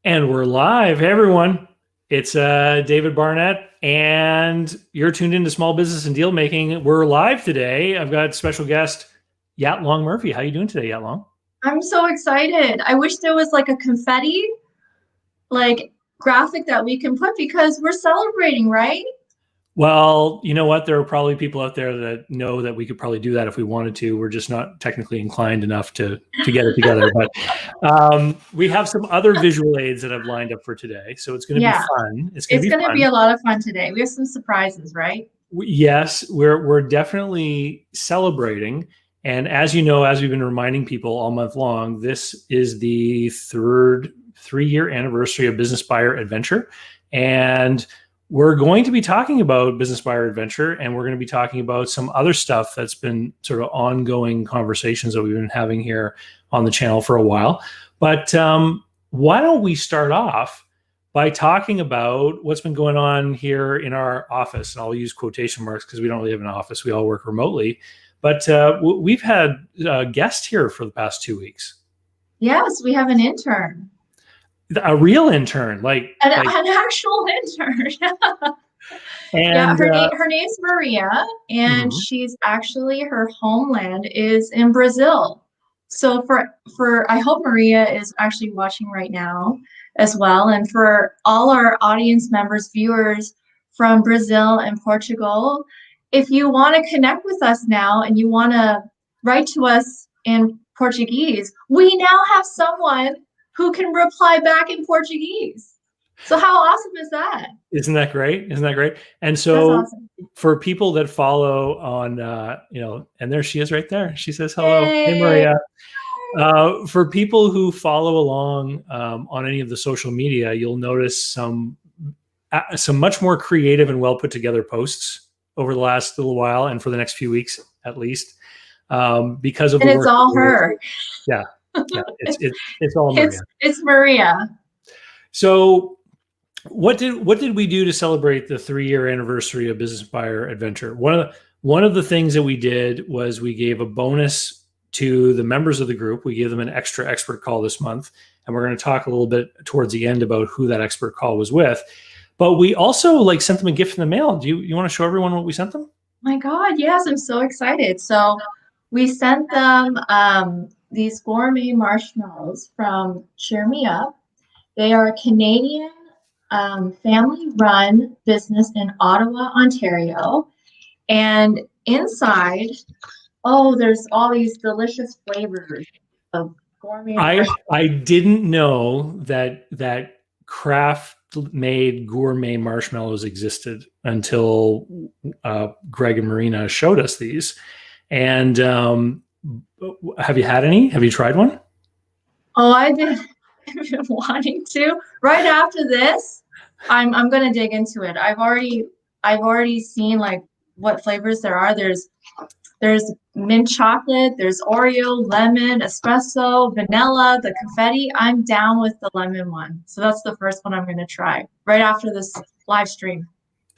And we're live. Hey, everyone. It's David Barnett, and you're tuned into Small Business and Deal Making. We're live today. I've got special guest, Yat-Long Murphy. How you doing today, Yat-Long? I'm so excited. I wish there was like a confetti like graphic that we can put because we're celebrating, right? Well, you know what? There are probably people out there that know that we could probably do that if we wanted to. We're just not technically inclined enough to get it together. But we have some other visual aids that I've lined up for today, so it's going to be Yeah, fun. It's going to it's be going to be fun. a lot of fun today. We have some surprises, right? Yes, we're definitely celebrating. And as you know, as we've been reminding people all month long, this is the third 3-year anniversary of Business Buyer Adventure. And we're going to be talking about Business Buyer Adventure, and we're going to be talking about some other stuff that's been sort of ongoing conversations that we've been having here on the channel for a while. But why don't we start off by talking about what's been going on here in our office? And I'll use quotation marks because we don't really have an office. We all work remotely. But we've had a guest here for the past 2 weeks. Yes, we have an intern. A real intern, like an actual intern. And her name's Maria, and she's actually, her homeland is in Brazil. So for I hope Maria is actually watching right now as well. And for all our audience members, viewers from Brazil and Portugal, if you want to connect with us now and you want to write to us in Portuguese, we now have someone who can reply back in Portuguese. So how awesome is that? Isn't that great? Isn't that great? And so awesome. For people that follow on, and there she is right there. She says, hello. Yay. Hey, Maria. For people who follow along on any of the social media, you'll notice some much more creative and well put together posts over the last little while and for the next few weeks at least, because of the work. It's all her. Yeah, it's all Maria. It's Maria. So what did we do to celebrate the 3-year anniversary of Business Buyer Adventure? One of the things that we did was we gave a bonus to the members of the group. We gave them an extra expert call this month, and we're going to talk a little bit towards the end about who that expert call was with. But we also sent them a gift in the mail. Do you want to show everyone what we sent them? My God, yes, I'm so excited. So we sent them these gourmet marshmallows from Cheer Me Up. They are a Canadian family-run business in Ottawa, Ontario. And inside, there's all these delicious flavors of gourmet. I didn't know that craft-made gourmet marshmallows existed until Greg and Marina showed us these. And have you had any? Have you tried one? Oh, I've been wanting to. Right after this, I'm going to dig into it. I've already seen what flavors there are. There's mint chocolate, there's Oreo, lemon, espresso, vanilla, the confetti. I'm down with the lemon one. So that's the first one I'm going to try right after this live stream.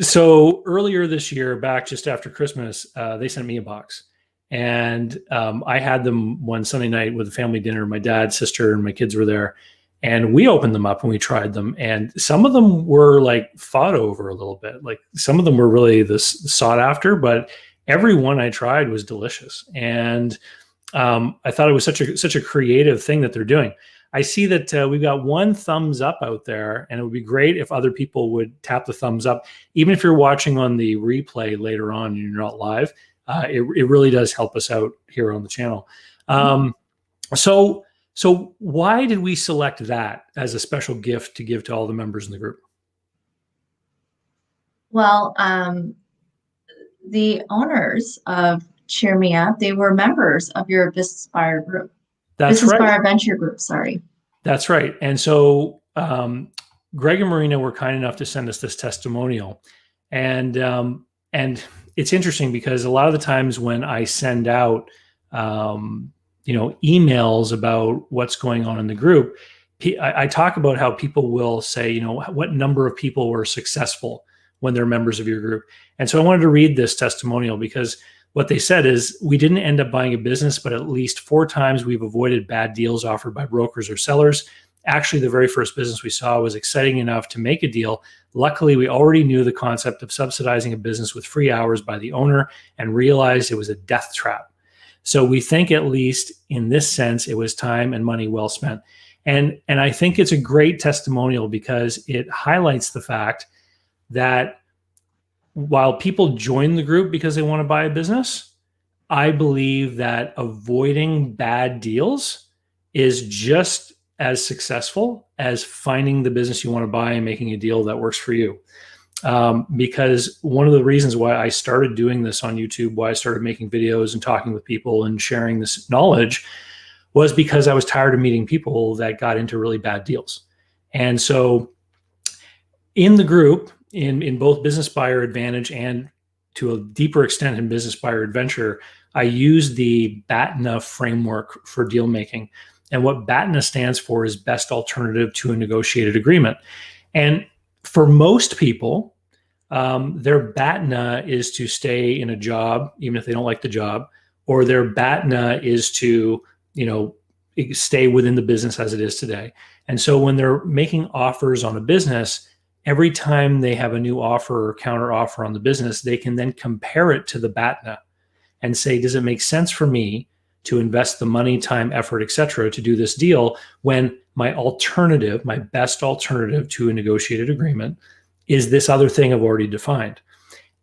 So earlier this year, back just after Christmas, they sent me a box. And I had them one Sunday night with a family dinner. My dad, sister, and my kids were there. And we opened them up and we tried them. And some of them were fought over a little bit. Some of them were really sought after, but every one I tried was delicious. And I thought it was such a creative thing that they're doing. I see that we've got one thumbs up out there, and it would be great if other people would tap the thumbs up. Even if you're watching on the replay later on and you're not live, it really does help us out here on the channel. So why did we select that as a special gift to give to all the members in the group? Well, the owners of Cheer Me Up, they were members of your Business Buyer group. Business Buyer Adventure group, sorry. That's right. And so Greg and Marina were kind enough to send us this testimonial. And it's interesting because a lot of the times when I send out emails about what's going on in the group, I talk about how people will say, what number of people were successful when they're members of your group. And so I wanted to read this testimonial because what they said is, we didn't end up buying a business, but at least 4 times we've avoided bad deals offered by brokers or sellers. actually the very first business we saw was exciting enough to make a deal. Luckily, we already knew the concept of subsidizing a business with free hours by the owner and realized it was a death trap. So we think, at least in this sense, it was time and money well spent. And I think it's a great testimonial because it highlights the fact that while people join the group because they want to buy a business, I believe that avoiding bad deals is just as successful as finding the business you want to buy and making a deal that works for you. Because one of the reasons why I started doing this on YouTube, why I started making videos and talking with people and sharing this knowledge, was because I was tired of meeting people that got into really bad deals. And so in the group, in both Business Buyer Advantage and to a deeper extent in Business Buyer Adventure, I use the BATNA framework for deal making. And what BATNA stands for is Best Alternative to a Negotiated Agreement. And for most people, their BATNA is to stay in a job, even if they don't like the job, or their BATNA is to, stay within the business as it is today. And so when they're making offers on a business, every time they have a new offer or counter offer on the business, they can then compare it to the BATNA and say, does it make sense for me to invest the money, time, effort, et cetera, to do this deal when my alternative, my best alternative to a negotiated agreement is this other thing I've already defined?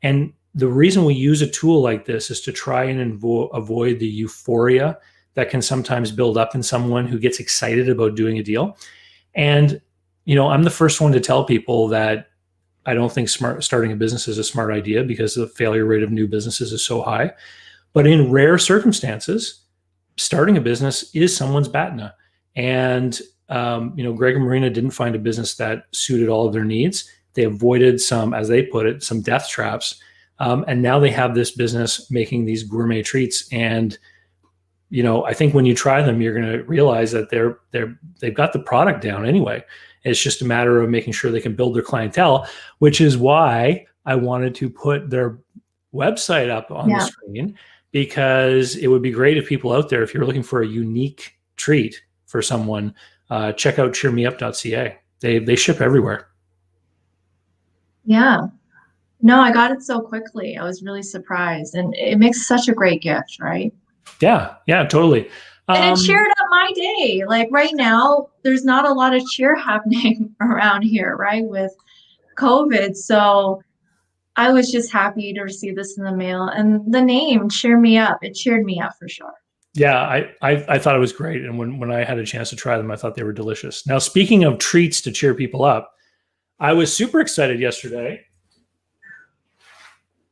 And the reason we use a tool like this is to try and avoid the euphoria that can sometimes build up in someone who gets excited about doing a deal. And, I'm the first one to tell people that I don't think starting a business is a smart idea because the failure rate of new businesses is so high. But in rare circumstances, starting a business is someone's BATNA. And, Greg and Marina didn't find a business that suited all of their needs. They avoided some, as they put it, some death traps. And now they have this business making these gourmet treats. And, I think when you try them, you're going to realize that they've got the product down anyway. It's just a matter of making sure they can build their clientele, which is why I wanted to put their website up on the screen, because it would be great if people out there, if you're looking for a unique treat for someone, check out cheermeup.ca. They ship everywhere. Yeah. No, I got it so quickly. I was really surprised. And it makes such a great gift, right? Yeah, totally. And it cheered up my day. Like right now, there's not a lot of cheer happening around here, right, with COVID. So I was just happy to receive this in the mail. And the name, Cheer Me Up, it cheered me up for sure. Yeah, I thought it was great. And when I had a chance to try them, I thought they were delicious. Now, speaking of treats to cheer people up, I was super excited yesterday.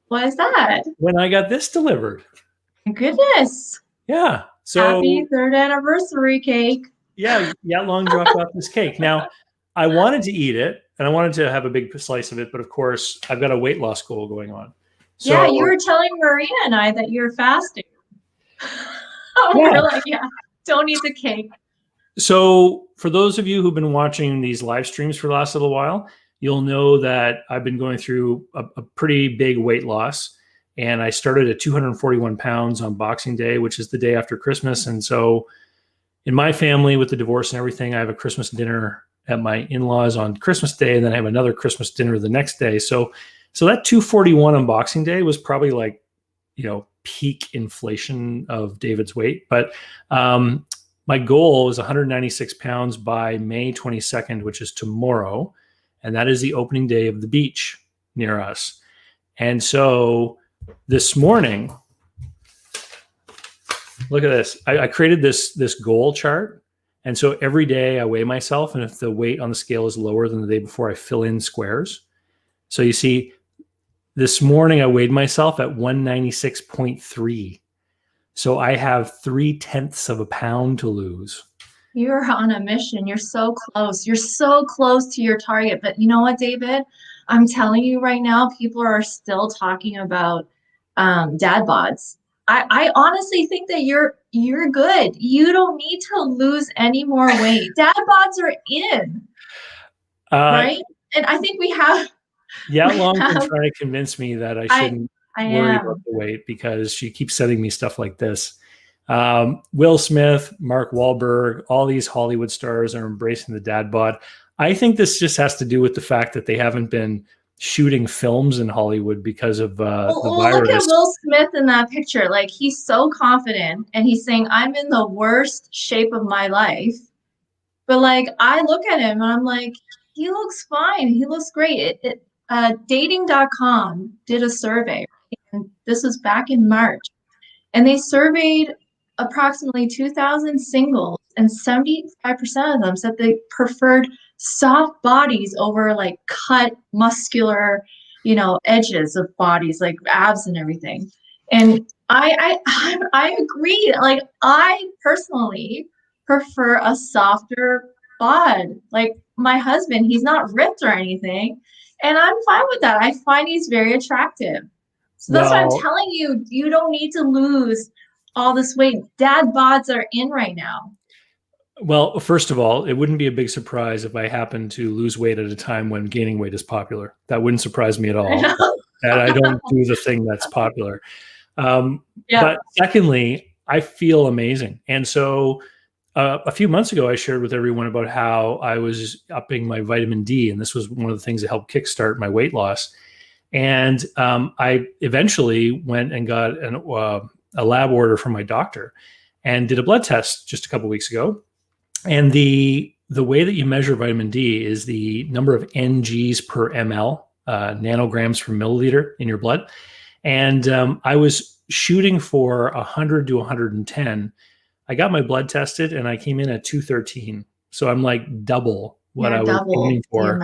What is that? When I got this delivered. Goodness. Yeah. So happy 3rd anniversary cake. Yeah, Yat-Long dropped off this cake. Now, I wanted to eat it and I wanted to have a big slice of it, but of course, I've got a weight loss goal going on. So, yeah, you were telling Maria and I that you're fasting. We're like, don't eat the cake. So, for those of you who've been watching these live streams for the last little while, you'll know that I've been going through a pretty big weight loss. And I started at 241 pounds on Boxing Day, which is the day after Christmas. And so in my family, with the divorce and everything, I have a Christmas dinner at my in-laws on Christmas Day, and then I have another Christmas dinner the next day. So that 241 on Boxing Day was probably like, peak inflation of David's weight. But my goal is 196 pounds by May 22nd, which is tomorrow. And that is the opening day of the beach near us. And so this morning, look at this. I created this goal chart. And so every day I weigh myself. And if the weight on the scale is lower than the day before, I fill in squares. So you see, this morning I weighed myself at 196.3. So I have 0.3 of a pound to lose. You're on a mission. You're so close. You're so close to your target. But you know what, David? I'm telling you right now, people are still talking about dad bods. I honestly think that you're good. You don't need to lose any more weight. Dad bods are in, right? And I think we have. Yat-Long's been trying to convince me that I shouldn't worry about the weight because she keeps sending me stuff like this. Will Smith, Mark Wahlberg, all these Hollywood stars are embracing the dad bod. I think this just has to do with the fact that they haven't been shooting films in Hollywood because of the Look at virus. Will Smith in that picture. Like, he's so confident and he's saying, I'm in the worst shape of my life. But like, I look at him and I'm like, he looks fine. He looks great. Dating.com did a survey, and this was back in March, and they surveyed approximately 2,000 singles, and 75% of them said they preferred soft bodies over like cut, muscular, edges of bodies, like abs and everything. And I agree. Like, I personally prefer a softer bod. Like, my husband, he's not ripped or anything, and I'm fine with that. I find he's very attractive. So that's what I'm telling you. You don't need to lose all this weight. Dad bods are in right now. Well, first of all, it wouldn't be a big surprise if I happened to lose weight at a time when gaining weight is popular. That wouldn't surprise me at all. And I don't do the thing that's popular. But secondly, I feel amazing. And so a few months ago, I shared with everyone about how I was upping my vitamin D. And this was one of the things that helped kickstart my weight loss. And I eventually went and got a lab order from my doctor and did a blood test just a couple of weeks ago. And the way that you measure vitamin D is the number of NGs per ml, nanograms per milliliter in your blood. And I was shooting for 100 to 110. I got my blood tested and I came in at 213. So I'm like double what I was aiming for.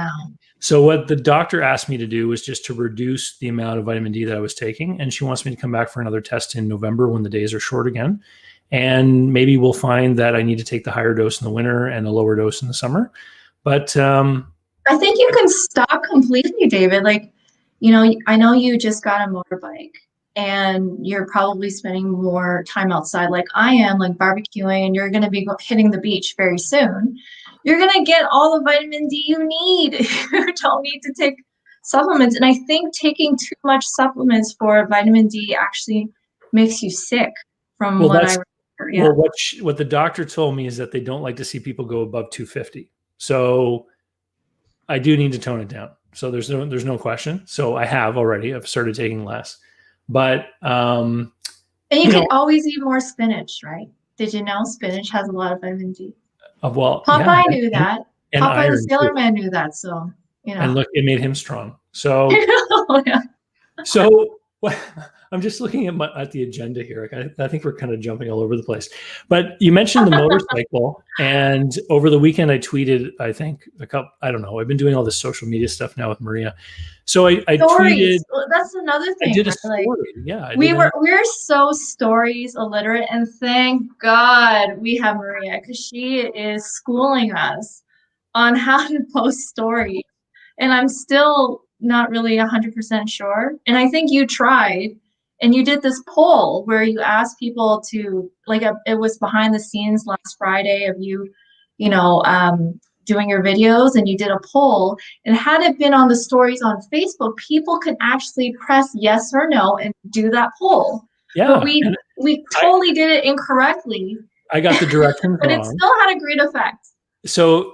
So what the doctor asked me to do was just to reduce the amount of vitamin D that I was taking. And she wants me to come back for another test in November when the days are short again. And maybe we'll find that I need to take the higher dose in the winter and a lower dose in the summer. But I think you can stop completely, David. Like, I know you just got a motorbike and you're probably spending more time outside like I am, like barbecuing, and you're going to be hitting the beach very soon. You're going to get all the vitamin D you need. You don't need to take supplements. And I think taking too much supplements for vitamin D actually makes you sick from what I remember. Yeah. Well, what the doctor told me is that they don't like to see people go above 250. So I do need to tone it down. So there's no question. So I have already. I've started taking less. But and you can always eat more spinach, right? Did you know spinach has a lot of vitamin D? Well, Popeye knew that. And Popeye the Sailor Man knew that. So And look, it made him strong. So yeah. So I'm just looking at the agenda here. I think we're kind of jumping all over the place. But you mentioned the motorcycle, and over the weekend I tweeted, I think I don't know. I've been doing all this social media stuff now with Maria. So I tweeted. Well, that's another thing. I did a story. We're so stories illiterate, and thank God we have Maria, because she is schooling us on how to post stories. And I'm still not really 100% sure. And I think you tried, and you did this poll where you asked people to, it was behind the scenes last Friday of you, doing your videos, and you did a poll. And had it been on the stories on Facebook, people could actually press yes or no and do that poll. Yeah. But we totally did it incorrectly. I got the directions but wrong. It still had a great effect. So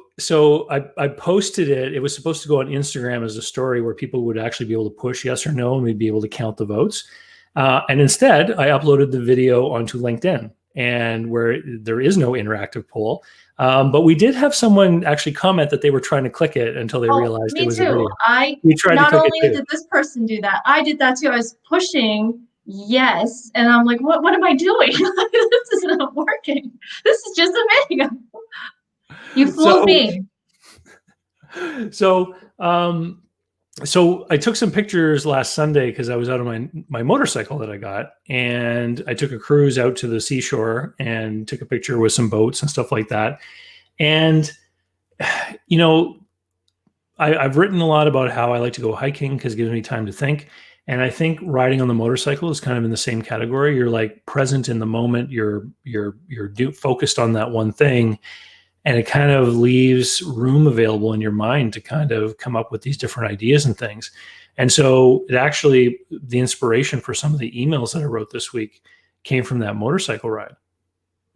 I posted it. It was supposed to go on Instagram as a story where people would actually be able to push yes or no, and we'd be able to count the votes. And instead, I uploaded the video onto LinkedIn, and where there is no interactive poll. But we did have someone actually comment that they were trying to click it until they realized it was a video. We tried not to click only did this person do that, I did that too. I was pushing yes, and I'm like, what am I doing? This isn't working. This is just a video. You fooled me. So I took some pictures last Sunday because I was out on my motorcycle that I got, and I took a cruise out to the seashore and took a picture with some boats and stuff like that. And, I've written a lot about how I like to go hiking because it gives me time to think. And I think riding on the motorcycle is kind of in the same category. You're like present in the moment. You're focused on that one thing. And it kind of leaves room available in your mind to kind of come up with these different ideas and things. And so the inspiration for some of the emails that I wrote this week came from that motorcycle ride.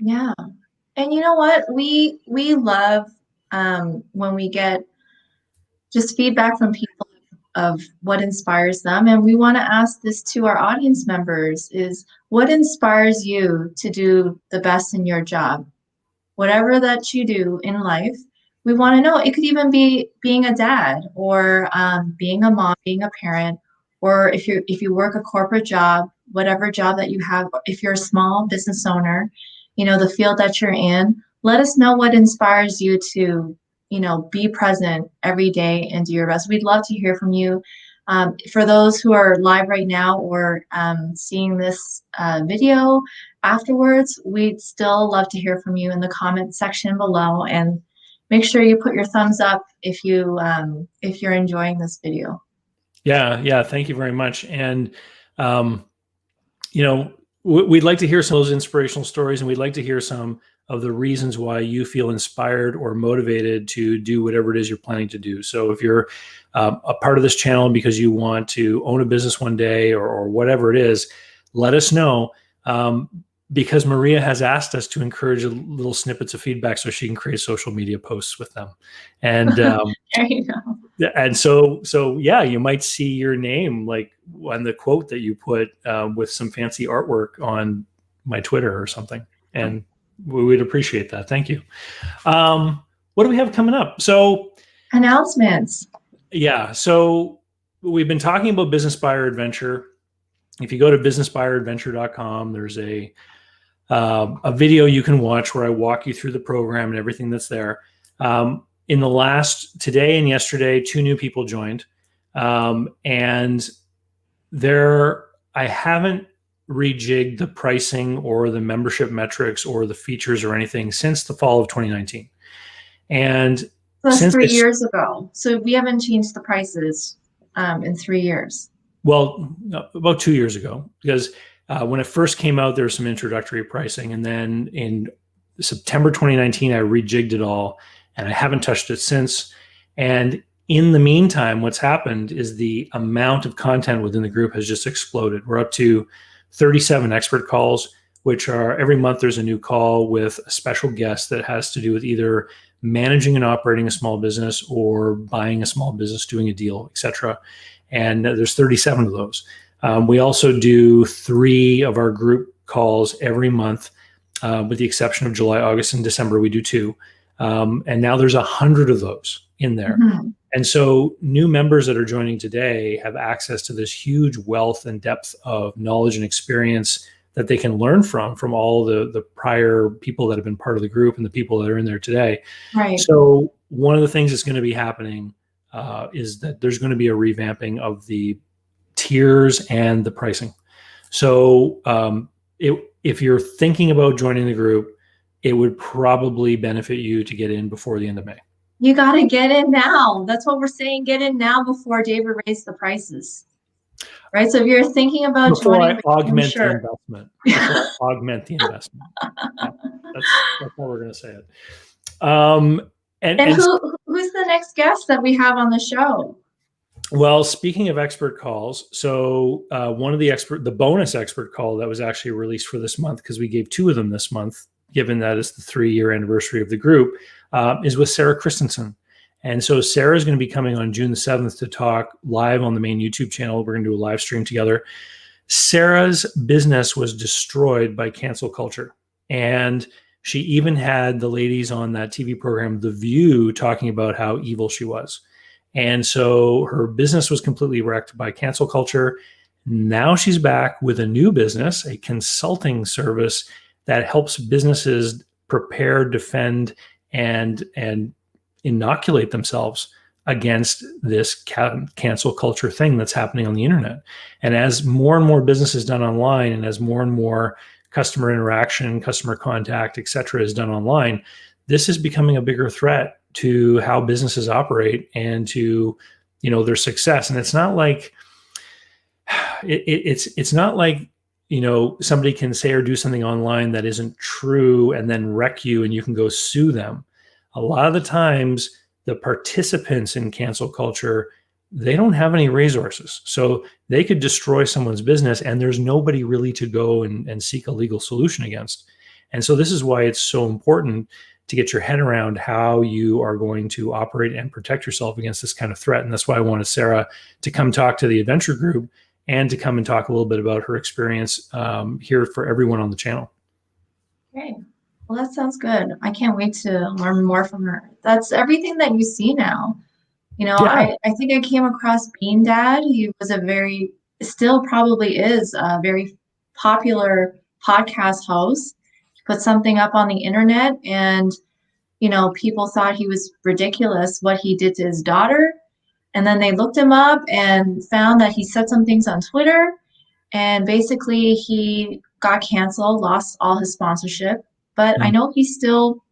Yeah. And you know what? We love when we get just feedback from people of what inspires them. And we want to ask this to our audience members is what inspires you to do the best in your job? Whatever that you do in life, we want to know. It could even be being a dad or being a mom, being a parent, or if you work a corporate job, whatever job that you have, if you're a small business owner, the field that you're in, let us know what inspires you to, be present every day and do your best. We'd love to hear from you. For those who are live right now or seeing this video, afterwards, we'd still love to hear from you in the comment section below, and make sure you put your thumbs up if you're enjoying this video. Yeah. Thank you very much. And, we'd like to hear some of those inspirational stories, and we'd like to hear some of the reasons why you feel inspired or motivated to do whatever it is you're planning to do. So if you're a part of this channel because you want to own a business one day or whatever it is, let us know. Because Maria has asked us to encourage little snippets of feedback so she can create social media posts with them. And there you go. And so yeah, you might see your name like on the quote that you put with some fancy artwork on my Twitter or something. And we would appreciate that. Thank you. What do we have coming up? So announcements. Yeah. So we've been talking about Business Buyer Adventure. If you go to businessbuyeradventure.com, there's a video you can watch where I walk you through the program and everything that's there. In the last today and yesterday, 2 new people joined, and I haven't rejigged the pricing or the membership metrics or the features or anything since the fall of 2019. And that's 3 years ago. So we haven't changed the prices in 3 years. Well, about 2 years ago, because when it first came out, there was some introductory pricing. And then in September 2019, I rejigged it all, and I haven't touched it since. And in the meantime, what's happened is the amount of content within the group has just exploded. We're up to 37 expert calls, which are every month there's a new call with a special guest that has to do with either managing and operating a small business or buying a small business, doing a deal, etc. And there's 37 of those. We also do 3 of our group calls every month, with the exception of July, August, and December. We do 2. And now there's 100 of those in there. Mm-hmm. And so new members that are joining today have access to this huge wealth and depth of knowledge and experience that they can learn from all the prior people that have been part of the group and the people that are in there today. Right. So one of the things that's going to be happening is that there's going to be a revamping of the tiers and the pricing. So if you're thinking about joining the group, it would probably benefit you to get in before the end of May. You got to get in now. That's what we're saying. Get in now before David raised the prices. Right. So if you're thinking about joining, augment the investment. Augment the investment. Yeah, that's how we're going to say it. And who's the next guest that we have on the show? Well, speaking of expert calls, so one of the bonus expert call that was actually released for this month, because we gave 2 of them this month, given that it's the 3-year anniversary of the group, is with Sarah Christensen. And so Sarah is going to be coming on June the 7th to talk live on the main YouTube channel. We're going to do a live stream together. Sarah's business was destroyed by cancel culture. And she even had the ladies on that TV program, The View, talking about how evil she was. And so her business was completely wrecked by cancel culture. Now she's back with a new business, a consulting service that helps businesses prepare, defend, and inoculate themselves against this cancel culture thing that's happening on the internet. And as more and more business is done online, and as more and more customer interaction, customer contact, et cetera, is done online, this is becoming a bigger threat to how businesses operate and to, their success. And it's not like it's not like, somebody can say or do something online that isn't true and then wreck you and you can go sue them. A lot of the times the participants in cancel culture, they don't have any resources. So they could destroy someone's business and there's nobody really to go and seek a legal solution against. And so this is why it's so important to get your head around how you are going to operate and protect yourself against this kind of threat. And that's why I wanted Sarah to come talk to the adventure group and to come and talk a little bit about her experience here for everyone on the channel. Okay. Well, that sounds good. I can't wait to learn more from her. That's everything that you see now. You know, Yeah. I think I came across Bean Dad. He was still probably is a very popular podcast host. He put something up on the internet and, you know, people thought he was ridiculous what he did to his daughter. And then they looked him up and found that he said some things on Twitter. And basically he got canceled, lost all his sponsorship. But I know he's still,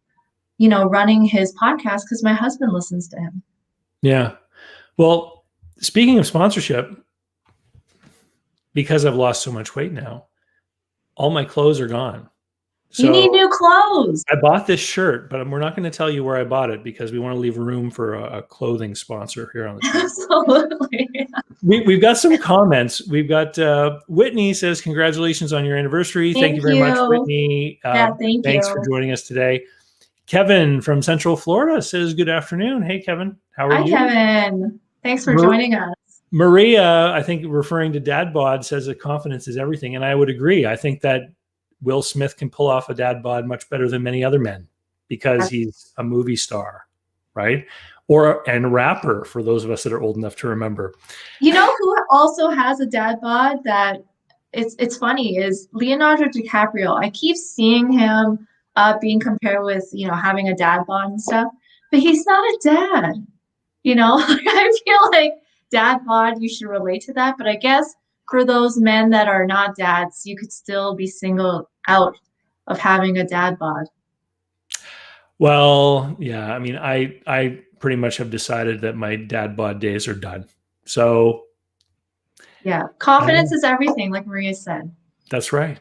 you know, running his podcast because my husband listens to him. Yeah. Well, speaking of sponsorship, because I've lost so much weight now, all my clothes are gone. So you need new clothes. I bought this shirt, but we're not going to tell you where I bought it because we want to leave room for a clothing sponsor here on the channel. Absolutely. We've got some comments. We've got Whitney says, congratulations on your anniversary. Thank you very much, Whitney. Thanks for joining us today. Kevin from Central Florida says, good afternoon. Hey, Kevin. How are you? Hi, Kevin. Thanks for joining us. Maria, I think referring to dad bod, says that confidence is everything. And I would agree. I think that Will Smith can pull off a dad bod much better than many other men because he's a movie star, right? And rapper, for those of us that are old enough to remember. You know who also has a dad bod that it's funny is Leonardo DiCaprio. I keep seeing him being compared with, you know, having a dad bod and stuff, but he's not a dad. You know, I feel like dad bod, you should relate to that. But I guess for those men that are not dads, you could still be singled out of having a dad bod. Well, yeah, I mean, I pretty much have decided that my dad bod days are done. So yeah, confidence is everything, like Maria said. That's right.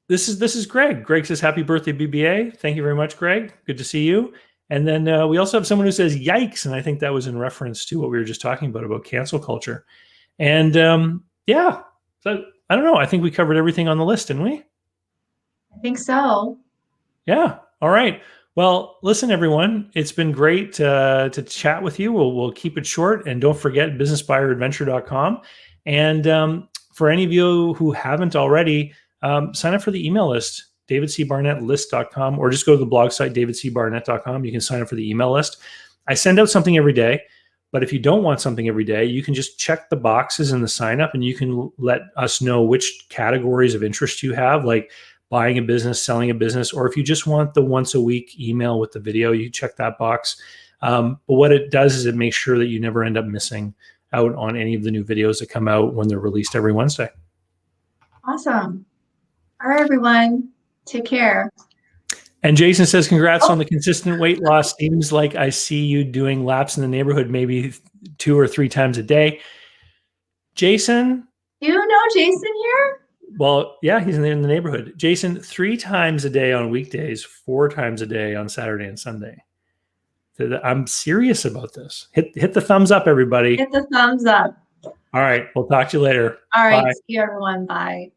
This is Greg. Greg says, happy birthday, BBA. Thank you very much, Greg. Good to see you. And then we also have someone who says, yikes. And I think that was in reference to what we were just talking about cancel culture. And yeah, so I don't know. I think we covered everything on the list, didn't we? I think so. Yeah. All right. Well, listen, everyone, it's been great to chat with you. We'll keep it short. And don't forget businessbuyeradventure.com. And for any of you who haven't already, sign up for the email list, davidcbarnettlist.com, or just go to the blog site, davidcbarnett.com. You can sign up for the email list. I send out something every day, but if you don't want something every day, you can just check the boxes in the sign up and you can let us know which categories of interest you have, like buying a business, selling a business, or if you just want the once a week email with the video, you check that box. But what it does is it makes sure that you never end up missing out on any of the new videos that come out when they're released every Wednesday. Awesome. All right, everyone. Take care. And Jason says, congrats on the consistent weight loss. Seems like I see you doing laps in the neighborhood maybe 2 or 3 times a day. Jason? You know Jason here? Well, yeah, he's in the neighborhood. Jason, 3 times a day on weekdays, 4 times a day on Saturday and Sunday. I'm serious about this. Hit the thumbs up, everybody. Hit the thumbs up. All right. We'll talk to you later. All right. Bye. See you, everyone. Bye.